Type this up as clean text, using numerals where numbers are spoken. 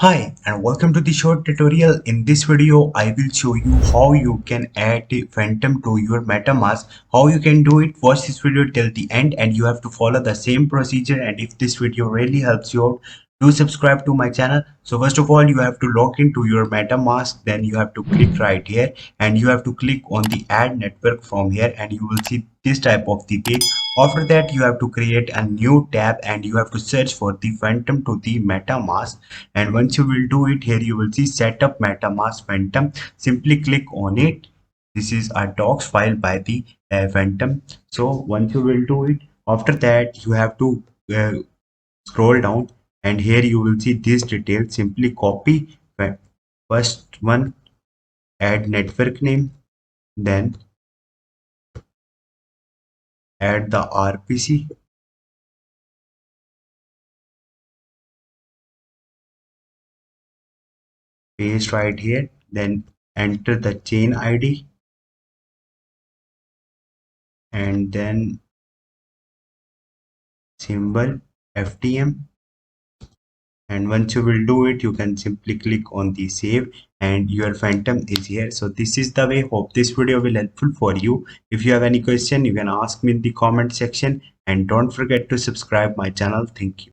Hi and welcome to the short tutorial. In this video, I will show you how you can add the Phantom to your MetaMask. How you can do it. Watch this video till the end and you have to follow the same procedure. And if this video really helps you out, do subscribe to my channel. So first of all, you have to log into your MetaMask. Then you have to click right here and you have to click on the add network from here and you will see this type of the page. After that, you have to create a new tab and you have to search for the Phantom to the MetaMask, and once you will do it, here you will see setup metamask phantom. Simply click on it. This is a docs file by the phantom. So once you will do it, after that you have to uh, scroll down and here you will see this detail. Simply copy first one, add network name, then add the RPC, paste right here, then enter the chain ID and then symbol FTM. And once you will do it, you can simply click on the save and your phantom is here. So this is the way. Hope this video will helpful for you. If you have any question, you can ask me in the comment section and don't forget to subscribe my channel. Thank you.